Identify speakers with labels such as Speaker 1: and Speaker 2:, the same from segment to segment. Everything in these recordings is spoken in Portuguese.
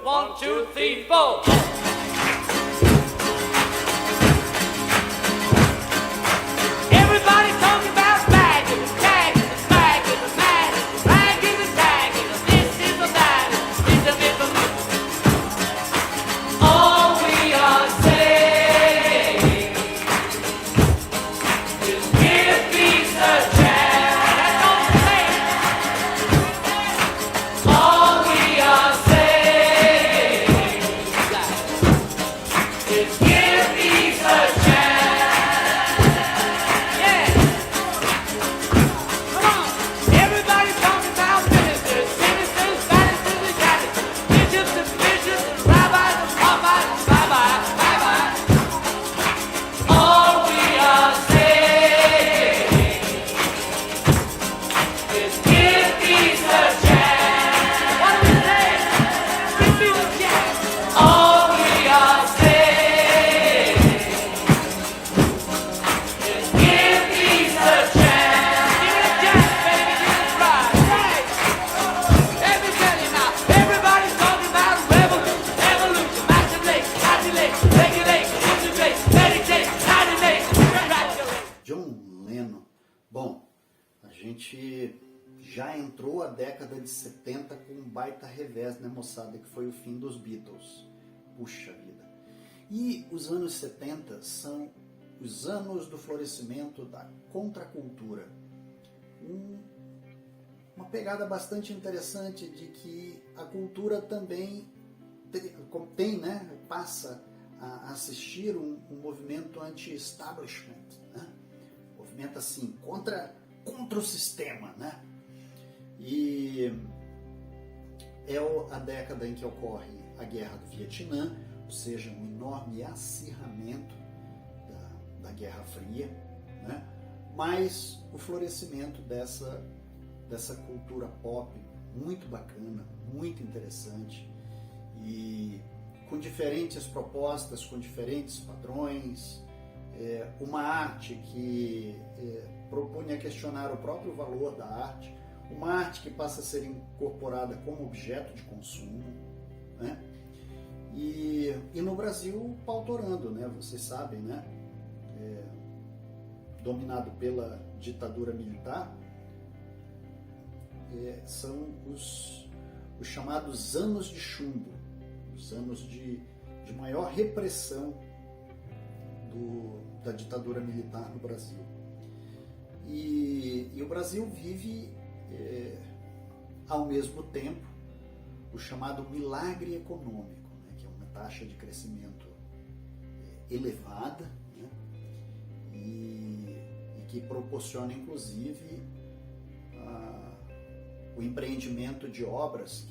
Speaker 1: 1, 2, 3, 4. Everybody talking about bagging, tagging, bagging, mad, bagging and tagging. This is a that, this is a all we are saying is give peace a chance. That's all we're saying. All we are saying is give peace a chance. Yeah. Come on. Everybody's talking about ministers, ministers, Pharisees and Sadducees, bishops and bishops, and rabbis and rabbis, bye-bye. All we are saying is give peace a chance. What do we say? Give peace a chance. All we are saying is give peace a chance. Give it a chance, baby, give it a try. Right. Let me tell you now, everybody's talking about revolution, evolution, isolate, regulate, integrate, meditate, isolate, congratulate.
Speaker 2: John Lennon. Bom, a gente já entrou a década de 70 com um baita revés, né, moçada, que foi o fim dos Beatles. Puxa vida. E os anos 70 são os anos do florescimento da contracultura. Uma pegada bastante interessante de que a cultura também passa a assistir um movimento anti-establishment, né? Movimento assim, contra o sistema, né? E é a década em que ocorre a Guerra do Vietnã, ou seja, um enorme acirramento da Guerra Fria, né? Mas o florescimento dessa cultura pop muito bacana, muito interessante, e com diferentes propostas, com diferentes padrões, uma arte que propunha questionar o próprio valor da arte, uma arte que passa a ser incorporada como objeto de consumo, né? E no Brasil pautorando, né? Vocês sabem, né? Dominado pela ditadura militar, são os chamados anos de chumbo, os anos de maior repressão da ditadura militar no Brasil. E o Brasil vive, ao mesmo tempo, o chamado milagre econômico, né, que é uma taxa de crescimento elevada, né, e que proporciona, inclusive, o empreendimento de obras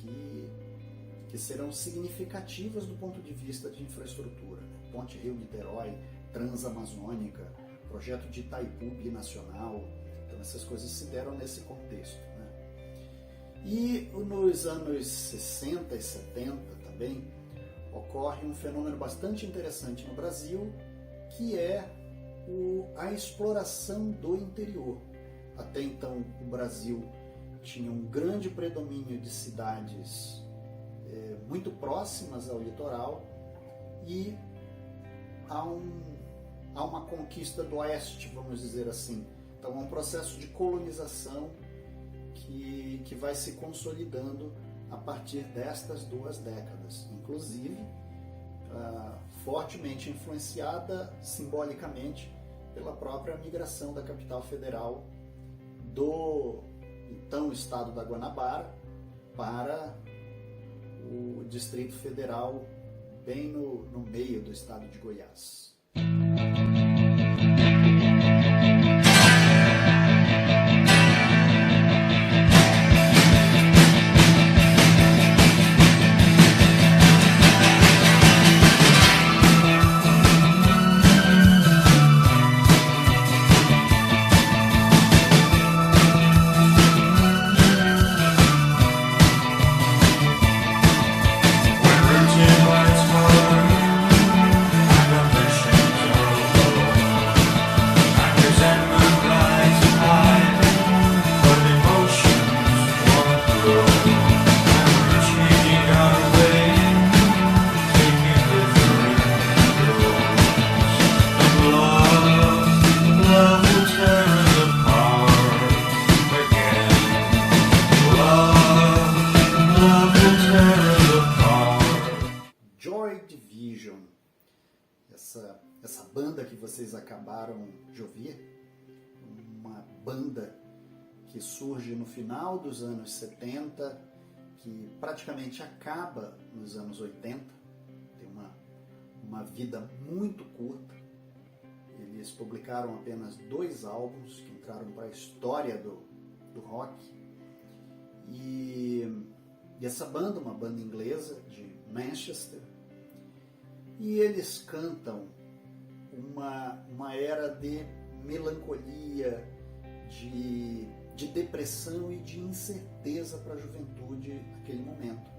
Speaker 2: que serão significativas do ponto de vista de infraestrutura, né? Ponte Rio-Niterói, Transamazônica, projeto de Itaipu binacional. Então essas coisas se deram nesse contexto, né? E nos anos 60 e 70 também ocorre um fenômeno bastante interessante no Brasil, que é a exploração do interior. Até então o Brasil tinha um grande predomínio de cidades muito próximas ao litoral, e há uma conquista do oeste, vamos dizer assim. Então é um processo de colonização que vai se consolidando a partir destas duas décadas, inclusive fortemente influenciada simbolicamente pela própria migração da capital federal do então estado da Guanabara para o Distrito Federal, bem no meio do estado de Goiás. essa banda que vocês acabaram de ouvir, uma banda que surge no final dos anos 70, que praticamente acaba nos anos 80, tem uma vida muito curta. Eles publicaram apenas 2 álbuns que entraram para a história do rock. E essa banda, uma banda inglesa de Manchester, e eles cantam uma era de melancolia, de depressão e de incerteza para a juventude naquele momento.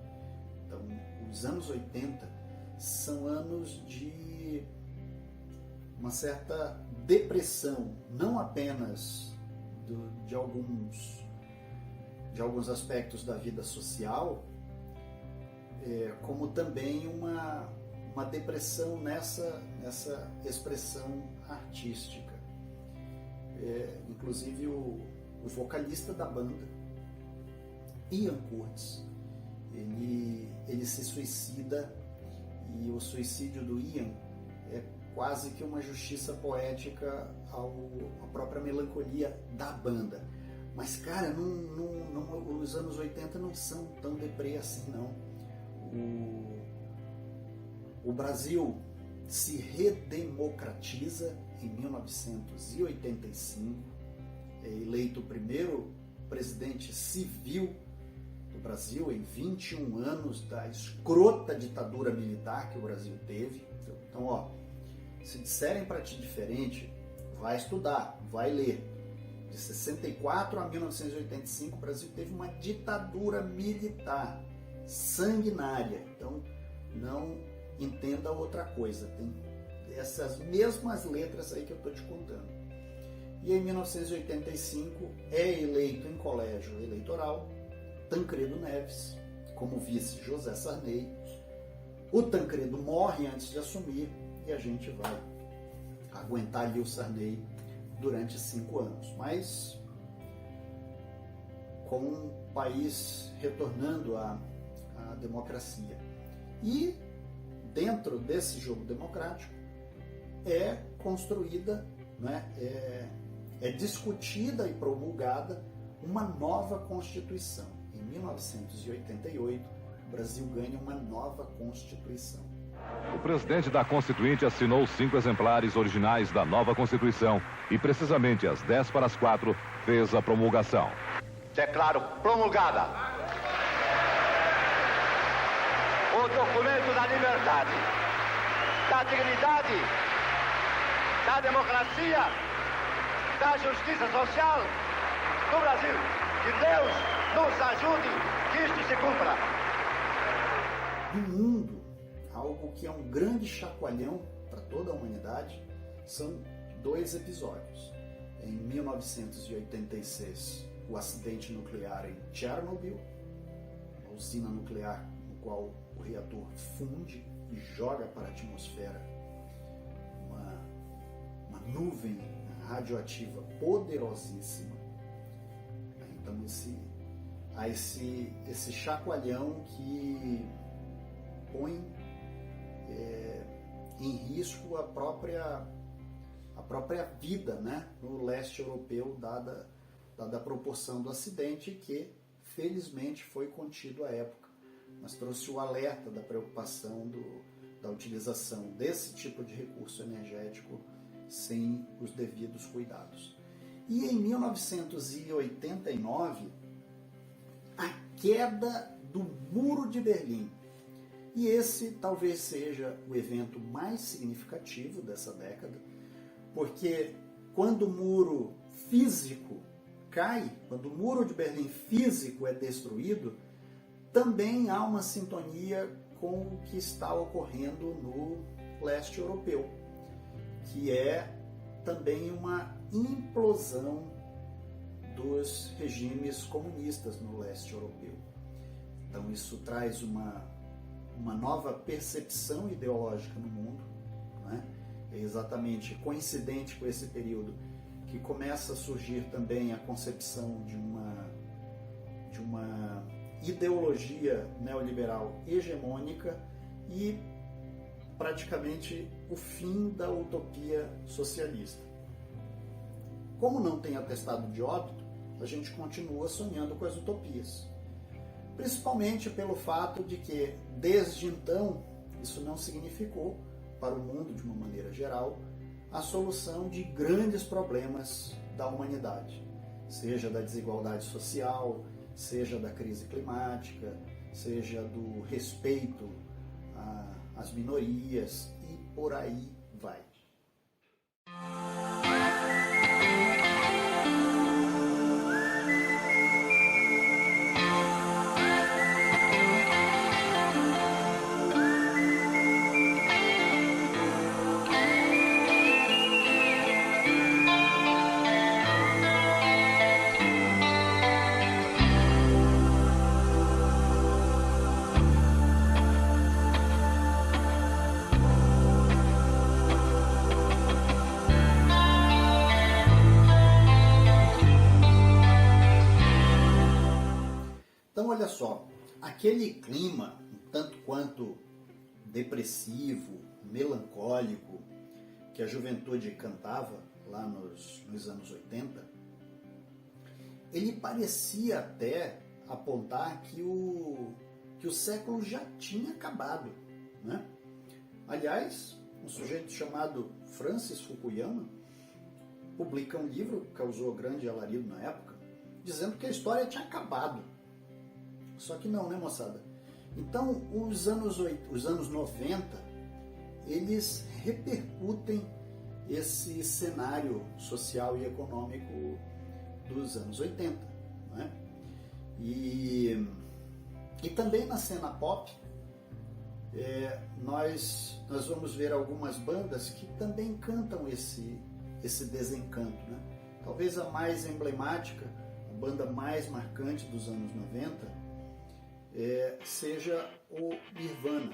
Speaker 2: Então, os anos 80 são anos de uma certa depressão, não apenas de alguns aspectos da vida social, como também uma depressão nessa expressão artística. Inclusive o vocalista da banda, Ian Curtis, ele se suicida, e o suicídio do Ian é quase que uma justiça poética à própria melancolia da banda. Mas, cara, os anos 80 não são tão deprê assim, não. O Brasil se redemocratiza em 1985, é eleito o primeiro presidente civil do Brasil em 21 anos da escrota ditadura militar que o Brasil teve. Então, ó, se disserem para ti diferente, vai estudar, vai ler. De 64 a 1985, o Brasil teve uma ditadura militar sanguinária. Então, não entenda outra coisa. Tem essas mesmas letras aí que eu estou te contando. E em 1985 é eleito em colégio eleitoral Tancredo Neves como vice José Sarney. O Tancredo morre antes de assumir e a gente vai aguentar ali o Sarney durante 5 anos. Mas com o país retornando à democracia. E dentro desse jogo democrático é construída, né, é discutida e promulgada uma nova Constituição. Em 1988, o Brasil ganha uma nova Constituição.
Speaker 3: O presidente da Constituinte assinou 5 exemplares originais da nova Constituição e, precisamente às 3:45, fez a promulgação.
Speaker 4: Declaro promulgada o documento da liberdade, da dignidade, da democracia, da justiça social do Brasil. Que Deus nos ajude que isto se cumpra.
Speaker 2: No mundo, algo que é um grande chacoalhão para toda a humanidade são 2 episódios. Em 1986, o acidente nuclear em Chernobyl, uma usina nuclear no qual o reator funde e joga para a atmosfera uma nuvem radioativa poderosíssima. Então há esse chacoalhão que põe em risco a própria vida, né, no leste europeu, dada a proporção do acidente, que felizmente foi contido à época, mas trouxe o alerta da preocupação da utilização desse tipo de recurso energético sem os devidos cuidados. E em 1989, a queda do Muro de Berlim. E esse talvez seja o evento mais significativo dessa década, porque quando o muro físico cai, quando o Muro de Berlim físico é destruído, também há uma sintonia com o que está ocorrendo no leste europeu, que é também uma implosão dos regimes comunistas no leste europeu. Então isso traz uma nova percepção ideológica no mundo, né? É exatamente coincidente com esse período que começa a surgir também a concepção de uma ideologia neoliberal hegemônica, e praticamente o fim da utopia socialista. Como não tem atestado de óbito, a gente continua sonhando com as utopias. Principalmente pelo fato de que, desde então, isso não significou, para o mundo de uma maneira geral, a solução de grandes problemas da humanidade, seja da desigualdade social, seja da crise climática, seja do respeito às minorias e por aí vai. Então, olha só, aquele clima, um tanto quanto depressivo, melancólico, que a juventude cantava lá nos anos 80, ele parecia até apontar que o século já tinha acabado, né? Aliás, um sujeito chamado Francis Fukuyama publica um livro que causou grande alarido na época, dizendo que a história tinha acabado. Só que não, né, moçada? Então, os anos 90, eles repercutem esse cenário social e econômico dos anos 80. Né? E também na cena pop, nós vamos ver algumas bandas que também cantam esse desencanto. Né? Talvez a mais emblemática, a banda mais marcante dos anos 90, seja o Nirvana.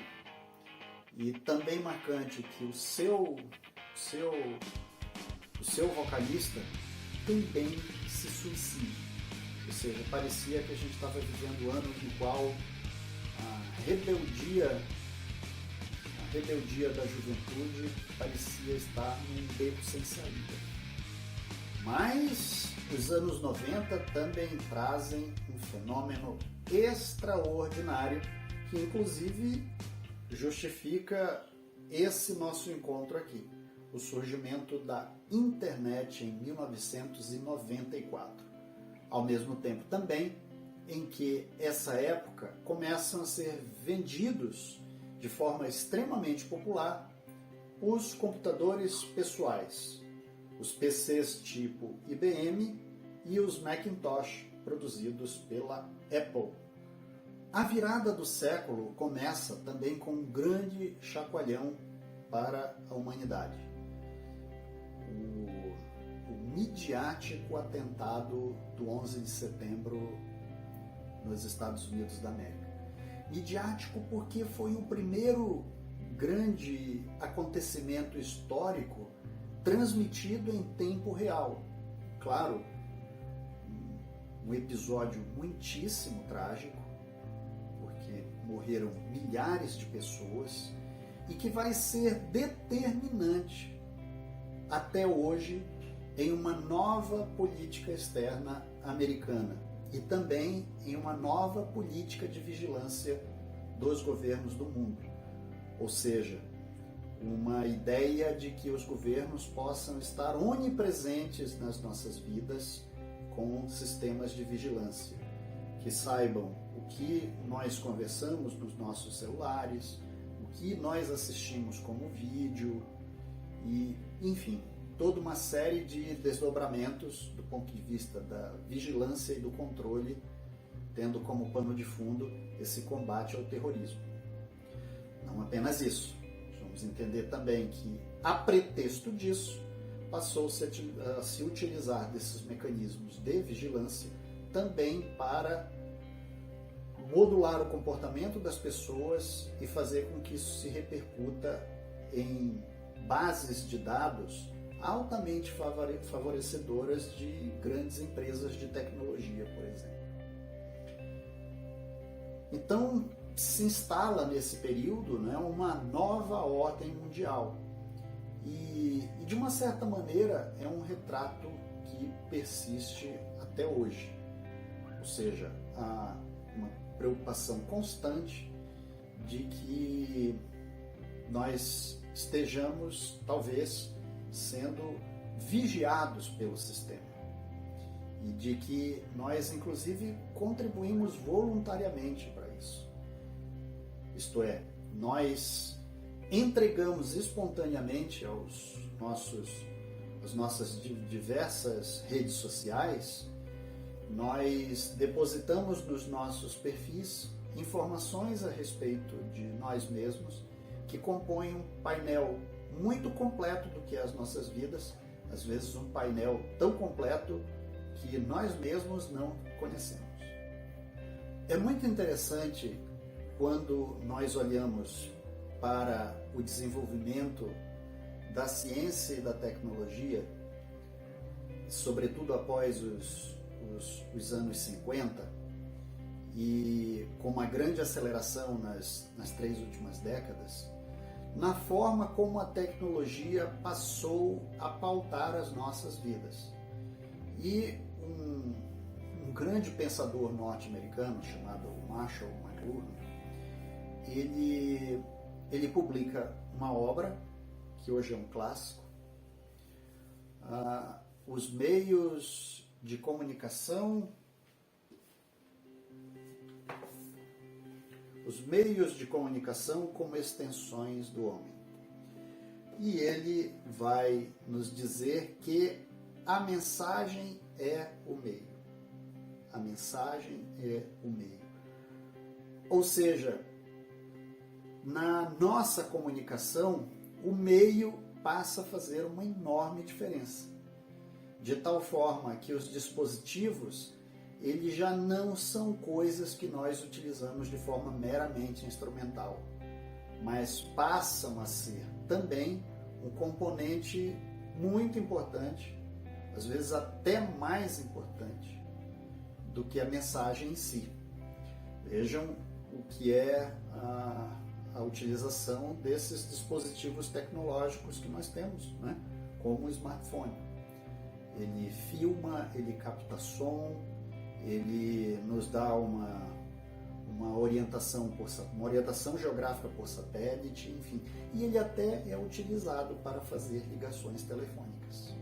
Speaker 2: E também marcante que o seu vocalista também se suicida. Ou seja, parecia que a gente estava vivendo anos no qual a rebeldia da juventude parecia estar num beco sem saída. Mas os anos 90 também trazem um fenômeno extraordinário que inclusive justifica esse nosso encontro aqui, o surgimento da internet em 1994. Ao mesmo tempo também em que essa época começam a ser vendidos de forma extremamente popular os computadores pessoais, os PCs tipo IBM e os Macintosh produzidos pela Apple. A virada do século começa também com um grande chacoalhão para a humanidade. O midiático atentado do 11 de setembro nos Estados Unidos da América. Midiático porque foi o primeiro grande acontecimento histórico transmitido em tempo real. Claro, um episódio muitíssimo trágico, porque morreram milhares de pessoas e que vai ser determinante até hoje em uma nova política externa americana e também em uma nova política de vigilância dos governos do mundo. Ou seja, uma ideia de que os governos possam estar onipresentes nas nossas vidas com sistemas de vigilância, que saibam o que nós conversamos nos nossos celulares, o que nós assistimos como vídeo e, enfim, toda uma série de desdobramentos do ponto de vista da vigilância e do controle, tendo como pano de fundo esse combate ao terrorismo. Não apenas isso, vamos entender também que, a pretexto disso, passou-se a se utilizar desses mecanismos de vigilância também para modular o comportamento das pessoas e fazer com que isso se repercuta em bases de dados altamente favorecedoras de grandes empresas de tecnologia, por exemplo. Então, se instala nesse período, né, uma nova ordem mundial. E de uma certa maneira é um retrato que persiste até hoje. Ou seja, há uma preocupação constante de que nós estejamos, talvez, sendo vigiados pelo sistema. E de que nós, inclusive, contribuímos voluntariamente para isso. Isto é, nós entregamos espontaneamente às nossas diversas redes sociais, nós depositamos nos nossos perfis informações a respeito de nós mesmos que compõem um painel muito completo do que é as nossas vidas, às vezes um painel tão completo que nós mesmos não conhecemos. É muito interessante quando nós olhamos para o desenvolvimento da ciência e da tecnologia, sobretudo após os anos 50, e com uma grande aceleração nas 3 últimas décadas, na forma como a tecnologia passou a pautar as nossas vidas. E um grande pensador norte-americano chamado Marshall McLuhan, ele publica uma obra que hoje é um clássico, Os Meios de Comunicação como Extensões do Homem. E ele vai nos dizer que a mensagem é o meio. A mensagem é o meio. Ou seja, na nossa comunicação, o meio passa a fazer uma enorme diferença. De tal forma que os dispositivos, eles já não são coisas que nós utilizamos de forma meramente instrumental, mas passam a ser também um componente muito importante, às vezes até mais importante do que a mensagem em si. Vejam o que é a utilização desses dispositivos tecnológicos que nós temos, né? Como o smartphone. Ele filma, ele capta som, ele nos dá uma orientação geográfica por satélite, enfim. E ele até é utilizado para fazer ligações telefônicas.